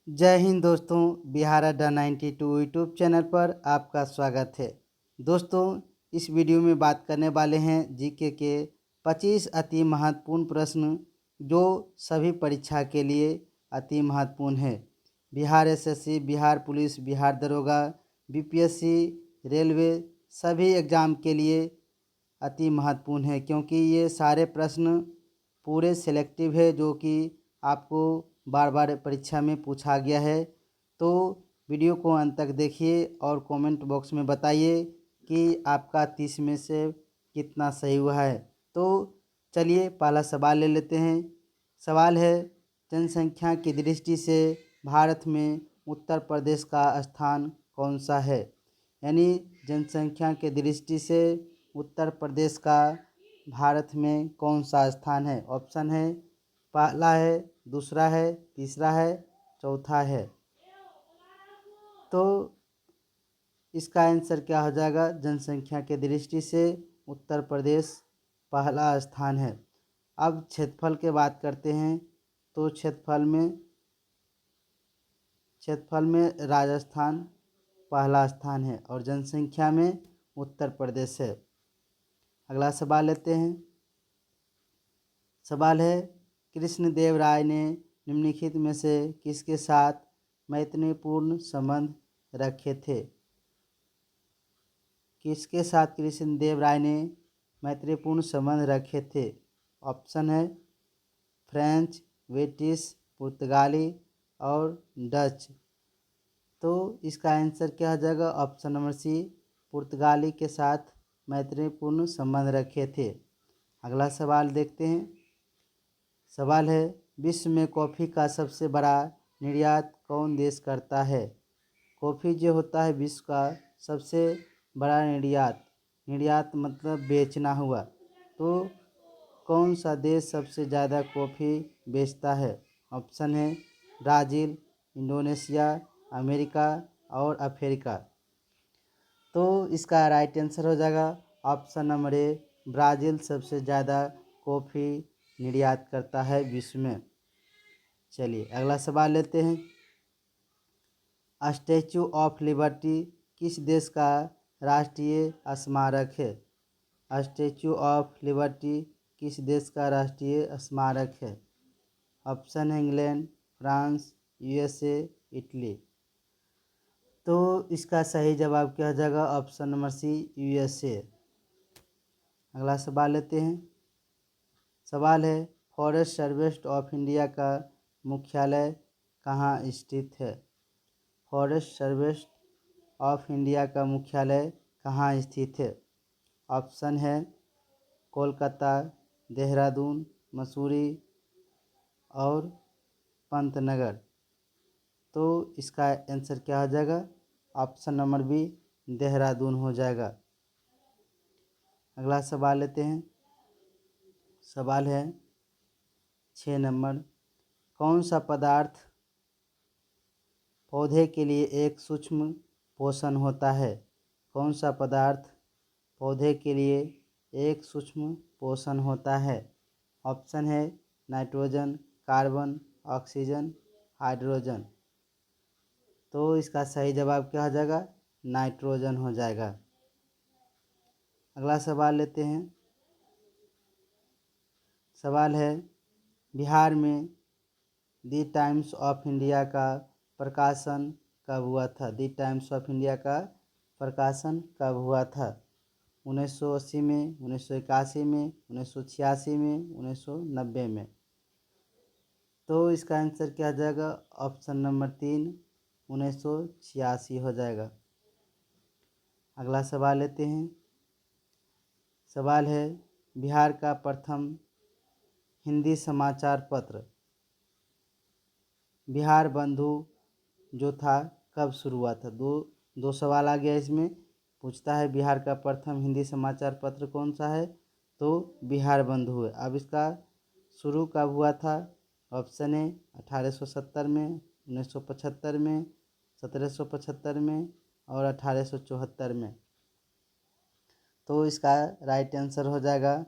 जय हिंद दोस्तों। बिहार अड्डा 92 यूट्यूब चैनल पर आपका स्वागत है। दोस्तों, इस वीडियो में बात करने वाले हैं जीके के 25 अति महत्वपूर्ण प्रश्न जो सभी परीक्षा के लिए अति महत्वपूर्ण है। बिहार एसएससी, बिहार पुलिस, बिहार दरोगा, बीपीएससी, रेलवे सभी एग्ज़ाम के लिए अति महत्वपूर्ण है, क्योंकि ये सारे प्रश्न पूरे सिलेक्टिव है जो कि आपको बार बार परीक्षा में पूछा गया है। तो वीडियो को अंत तक देखिए और कमेंट बॉक्स में बताइए कि आपका 30 में से कितना सही हुआ है। तो चलिए पहला सवाल ले लेते हैं। सवाल है, जनसंख्या की दृष्टि से भारत में उत्तर प्रदेश का स्थान कौन सा है? यानी जनसंख्या के दृष्टि से उत्तर प्रदेश का भारत में कौन सा स्थान है? ऑप्शन है, पहला है, दूसरा है, तीसरा है, चौथा है। तो इसका आंसर क्या हो जाएगा? जनसंख्या के दृष्टि से उत्तर प्रदेश पहला स्थान है। अब क्षेत्रफल की बात करते हैं। तो क्षेत्रफल में राजस्थान पहला स्थान है और जनसंख्या में उत्तर प्रदेश है। अगला सवाल लेते हैं। सवाल है, कृष्णदेव राय ने निम्नलिखित में से किसके साथ मैत्रीपूर्ण संबंध रखे थे? किसके साथ कृष्णदेव राय ने मैत्रीपूर्ण संबंध रखे थे? ऑप्शन है फ्रेंच, ब्रिटिश, पुर्तगाली और डच। तो इसका आंसर क्या हो जाएगा? ऑप्शन नंबर सी, पुर्तगाली के साथ मैत्रीपूर्ण संबंध रखे थे। अगला सवाल देखते हैं। सवाल है, विश्व में कॉफ़ी का सबसे बड़ा निर्यात कौन देश करता है? कॉफ़ी जो होता है विश्व का सबसे बड़ा निर्यात मतलब बेचना हुआ। तो कौन सा देश सबसे ज़्यादा कॉफ़ी बेचता है? ऑप्शन है ब्राज़ील, इंडोनेशिया, अमेरिका और अफ्रीका। तो इसका राइट आंसर हो जाएगा ऑप्शन नंबर ए, ब्राज़ील सबसे ज़्यादा कॉफ़ी निर्यात करता है विश्व में। चलिए अगला सवाल लेते हैं। स्टैचू ऑफ लिबर्टी किस देश का राष्ट्रीय स्मारक है? स्टैचू ऑफ लिबर्टी किस देश का राष्ट्रीय स्मारक है? ऑप्शन है इंग्लैंड, फ्रांस, यूएसए, इटली। तो इसका सही जवाब क्या हो जाएगा? Option number C, USA. अगला सवाल लेते हैं। सवाल है, फॉरेस्ट सर्विस ऑफ इंडिया का मुख्यालय कहाँ स्थित है? फॉरेस्ट सर्विस ऑफ इंडिया का मुख्यालय कहाँ स्थित है? ऑप्शन है कोलकाता, देहरादून, मसूरी और पंतनगर। तो इसका आंसर क्या हो जाएगा? ऑप्शन नंबर बी, देहरादून हो जाएगा। अगला सवाल लेते हैं। सवाल है 6 नंबर, कौन सा पदार्थ पौधे के लिए एक सूक्ष्म पोषण होता है? कौन सा पदार्थ पौधे के लिए एक सूक्ष्म पोषण होता है? ऑप्शन है नाइट्रोजन, कार्बन, ऑक्सीजन, हाइड्रोजन। तो इसका सही जवाब क्या हो जाएगा? नाइट्रोजन हो जाएगा। अगला सवाल लेते हैं। सवाल है, बिहार में दी टाइम्स ऑफ इंडिया का प्रकाशन कब हुआ था? दी टाइम्स ऑफ इंडिया का प्रकाशन कब हुआ था? 1980 में, 1981 में, 1986 में, 1990 में। तो इसका आंसर क्या हो जाएगा? ऑप्शन नंबर 3, 1986 हो जाएगा। अगला सवाल लेते हैं। सवाल है, बिहार का प्रथम हिंदी समाचार पत्र बिहार बंधु जो था कब शुरू हुआ था? दो सवाल आ गया इसमें। पूछता है बिहार का प्रथम हिंदी समाचार पत्र कौन सा है? तो बिहार बंधु है। अब इसका शुरू कब हुआ था? ऑप्शन है 1870 में, 1975 में, 1775 में और 1874 में। तो इसका राइट आंसर हो जाएगा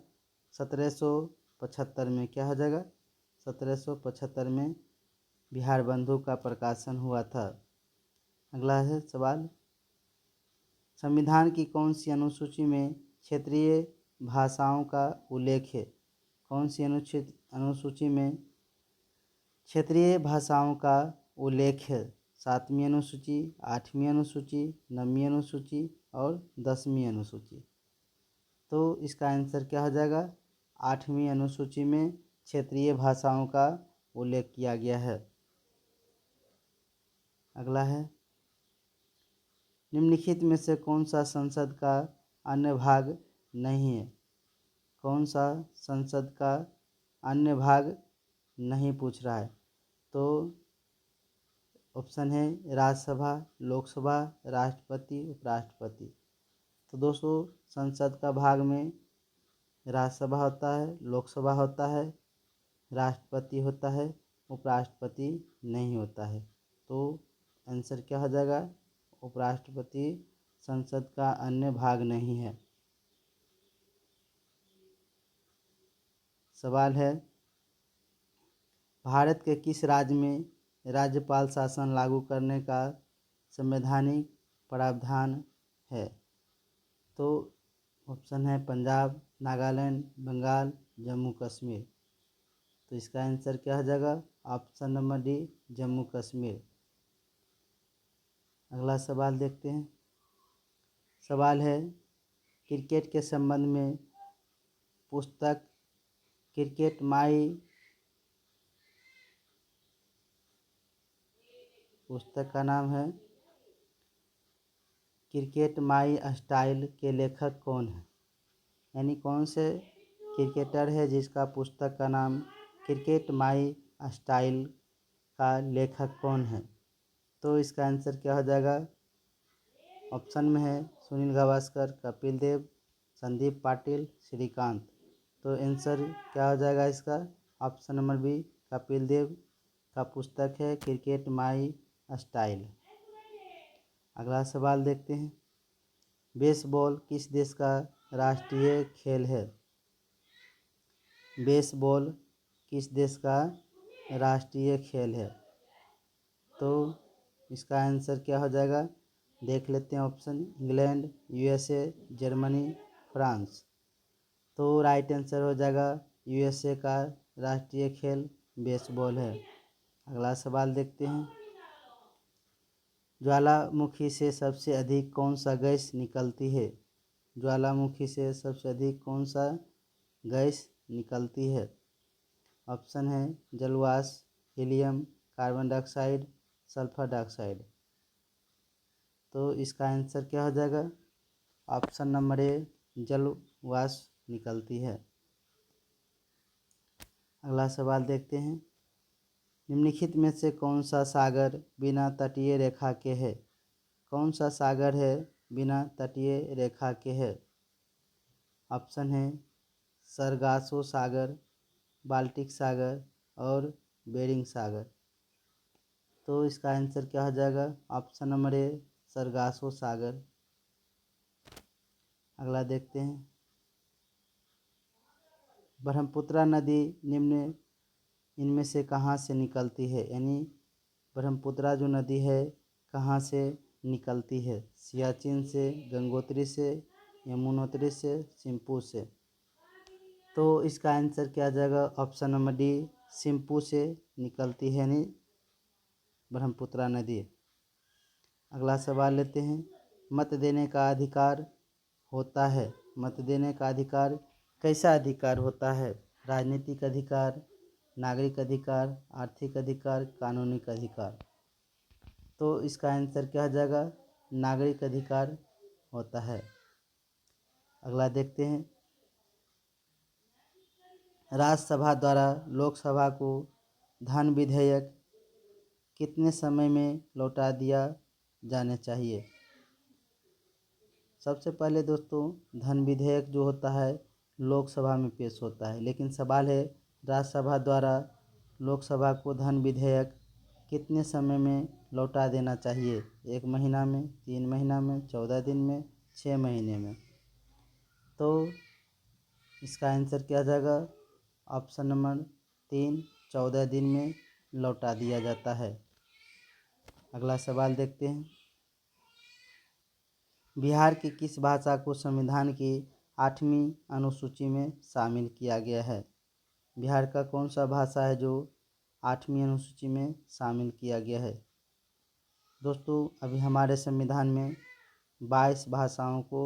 1775 में। क्या हो जाएगा? 1775 में बिहार बंधु का प्रकाशन हुआ था। अगला है सवाल, संविधान की कौन सी अनुसूची में क्षेत्रीय भाषाओं का उल्लेख है? कौन सी अनुसूची में क्षेत्रीय भाषाओं का उल्लेख है? 7वीं अनुसूची, 8वीं अनुसूची, 9वीं अनुसूची और 10वीं अनुसूची। तो इसका आंसर क्या हो जाएगा? 8वीं अनुसूची में क्षेत्रीय भाषाओं का उल्लेख किया गया है। अगला है, निम्नलिखित में से कौन सा संसद का अन्य भाग नहीं है? कौन सा संसद का अन्य भाग नहीं पूछ रहा है? तो ऑप्शन है राज्यसभा, लोकसभा, राष्ट्रपति, उपराष्ट्रपति। तो दोस्तों संसद का भाग में राज्यसभा होता है, लोकसभा होता है, राष्ट्रपति होता है, उपराष्ट्रपति नहीं होता है। तो आंसर क्या हो जाएगा? उपराष्ट्रपति संसद का अन्य भाग नहीं है। सवाल है, भारत के किस राज्य में राज्यपाल शासन लागू करने का संवैधानिक प्रावधान है? तो ऑप्शन है पंजाब, नागालैंड, बंगाल, जम्मू कश्मीर। तो इसका आंसर क्या हो जाएगा? Option number D, Jammu Kashmir. अगला सवाल देखते हैं। सवाल है, क्रिकेट के संबंध में पुस्तक क्रिकेट माई, पुस्तक का नाम है क्रिकेट माई स्टाइल के लेखक कौन है? यानी कौन से क्रिकेटर है जिसका पुस्तक का नाम क्रिकेट माई स्टाइल का लेखक कौन है? तो इसका आंसर क्या हो जाएगा? ऑप्शन में है सुनील गावस्कर, कपिल देव, संदीप पाटिल, श्रीकांत। तो आंसर क्या हो जाएगा इसका? Option number B, Kapil Dev का पुस्तक है क्रिकेट माई स्टाइल। अगला सवाल देखते हैं। बेसबॉल किस देश का राष्ट्रीय खेल है? बेसबॉल किस देश का राष्ट्रीय खेल है? तो इसका आंसर क्या हो जाएगा? देख लेते हैं option, England, USA, Germany, France. तो राइट आंसर हो जाएगा यूएसए का राष्ट्रीय खेल बेसबॉल है। अगला सवाल देखते हैं। ज्वालामुखी से सबसे अधिक कौन सा गैस निकलती है? ज्वालामुखी से सबसे अधिक कौन सा गैस निकलती है? ऑप्शन है जलवाष्प, helium, carbon dioxide, sulphur dioxide. तो इसका आंसर क्या हो जाएगा? ऑप्शन नंबर ए, जलवाष्प निकलती है। अगला सवाल देखते हैं। निम्नलिखित में से कौन सा सागर बिना तटीय रेखा के है? कौन सा सागर है बिना तटीय रेखा के है? ऑप्शन है सरगासो सागर, बाल्टिक सागर और बेरिंग सागर। तो इसका आंसर क्या हो जाएगा? ऑप्शन नंबर ए, सरगासो सागर। अगला देखते हैं। ब्रह्मपुत्र नदी निम्न इनमें से कहाँ से निकलती है? यानी ब्रह्मपुत्र जो नदी है कहाँ से निकलती है? सियाचिन से, गंगोत्री से, यमुनोत्री से, सिंपू से। तो इसका आंसर क्या आ जाएगा? ऑप्शन नंबर डी, सिंपू से निकलती है यानी ब्रह्मपुत्र नदी। अगला सवाल लेते हैं। मत देने का अधिकार होता है, मत देने का अधिकार कैसा अधिकार होता है? राजनीतिक अधिकार, नागरिक अधिकार, आर्थिक अधिकार, कानूनी अधिकार। तो इसका आंसर क्या हो जाएगा? नागरिक अधिकार होता है। अगला देखते हैं। राज्यसभा द्वारा लोकसभा को धन विधेयक कितने समय में लौटा दिया जाना चाहिए? सबसे पहले दोस्तों धन विधेयक जो होता है लोकसभा में पेश होता है, लेकिन सवाल है राज्यसभा द्वारा लोकसभा को धन विधेयक कितने समय में लौटा देना चाहिए? 1 महीना में, 3 महीना में, 14 दिन में, 6 महीने में। तो इसका आंसर क्या आ जाएगा? ऑप्शन नंबर 3, 14 दिन में लौटा दिया जाता है। अगला सवाल देखते हैं। बिहार की किस भाषा को संविधान की 8वीं अनुसूची में शामिल किया गया है? बिहार का कौन सा भाषा है जो 8वीं अनुसूची में शामिल किया गया है? दोस्तों, अभी हमारे संविधान में 22 भाषाओं को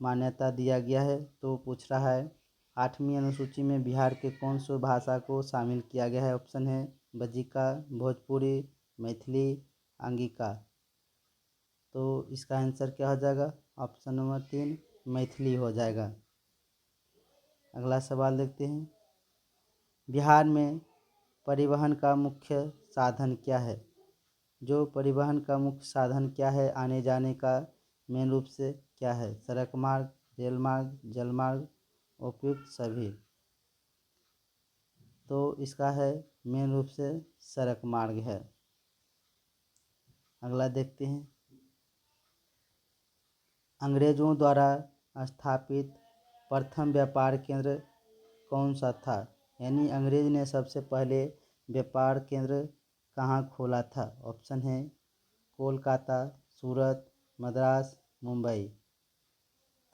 मान्यता दिया गया है। तो पूछ रहा है 8वीं अनुसूची में बिहार के कौन सी भाषा को शामिल किया गया है? ऑप्शन है बज्जिका, भोजपुरी, मैथिली, अंगिका। तो इसका आंसर क्या हो जाएगा? ऑप्शन नंबर 3 मैथिली हो जाएगा। अगला सवाल देखते हैं। बिहार में परिवहन का मुख्य साधन क्या है? जो परिवहन का मुख्य साधन क्या है आने जाने का, मेन रूप से क्या है? सड़क मार्ग, रेल मार्ग, जल मार्ग, उपयुक्त सभी। तो इसका है मेन रूप से सड़क मार्ग है। अगला देखते हैं। अंग्रेजों द्वारा स्थापित प्रथम व्यापार केंद्र कौन सा था? यानी अंग्रेज ने सबसे पहले व्यापार केंद्र कहाँ खोला था? ऑप्शन है कोलकाता, सूरत, मद्रास, मुंबई।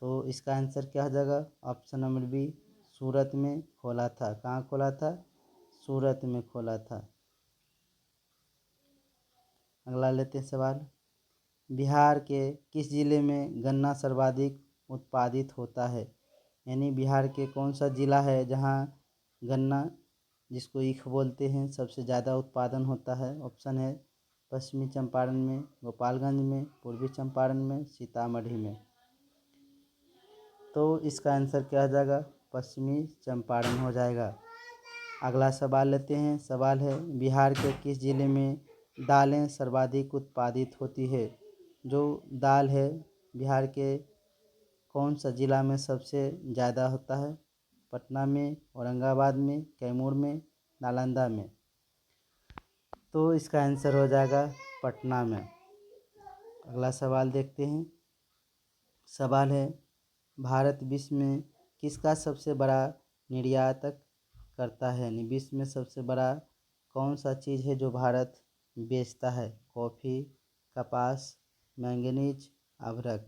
तो इसका आंसर क्या हो जाएगा? ऑप्शन नंबर बी सूरत में खोला था। कहाँ खोला था? सूरत में खोला था। अगला लेते हैं सवाल। बिहार के किस जिले में गन्ना सर्वाधिक उत्पादित होता है? यानी बिहार के कौन सा जिला है जहाँ गन्ना, जिसको ईख बोलते हैं, सबसे ज़्यादा उत्पादन होता है? ऑप्शन है पश्चिमी चंपारण में, गोपालगंज में, पूर्वी चंपारण में, सीतामढ़ी में। तो इसका आंसर क्या हो जाएगा? पश्चिमी चंपारण हो जाएगा। अगला सवाल लेते हैं। सवाल है बिहार के किस जिले में दालें सर्वाधिक उत्पादित होती है? जो दाल है बिहार के कौन सा जिला में सबसे ज़्यादा होता है? पटना में, औरंगाबाद में, कैमूर में, नालंदा में। तो इसका आंसर हो जाएगा पटना में। अगला सवाल देखते हैं। सवाल है भारत विश्व में किसका सबसे बड़ा निर्यातक करता है? यानी विश्व में सबसे बड़ा कौन सा चीज़ है जो भारत बेचता है? कॉफ़ी, कपास, मैंगनीज, अभ्रक।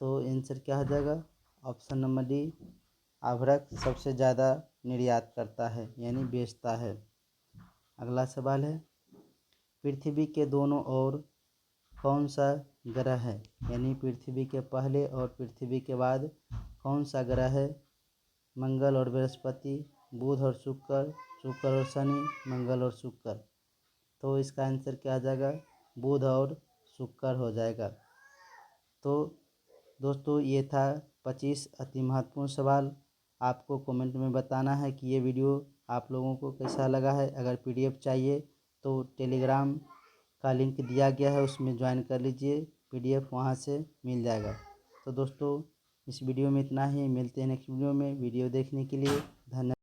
तो आंसर क्या हो जाएगा? ऑप्शन नंबर डी अभ्रक सबसे ज़्यादा निर्यात करता है, यानी बेचता है। अगला सवाल है पृथ्वी के दोनों ओर कौन सा ग्रह है? यानी पृथ्वी के पहले और पृथ्वी के बाद कौन सा ग्रह है? मंगल और बृहस्पति, बुध और शुक्र, शुक्र और शनि, मंगल और शुक्र। तो इसका आंसर क्या आ जाएगा? बुध और शुक्र हो जाएगा। तो दोस्तों, ये था 25 अति महत्वपूर्ण सवाल। आपको कमेंट में बताना है कि ये वीडियो आप लोगों को कैसा लगा है। अगर पीडीएफ चाहिए तो टेलीग्राम का लिंक दिया गया है, उसमें ज्वाइन कर लीजिए, पीडीएफ वहाँ से मिल जाएगा। तो दोस्तों, इस वीडियो में इतना ही। मिलते हैं नेक्स्ट वीडियो में। वीडियो देखने के लिए धन्यवाद।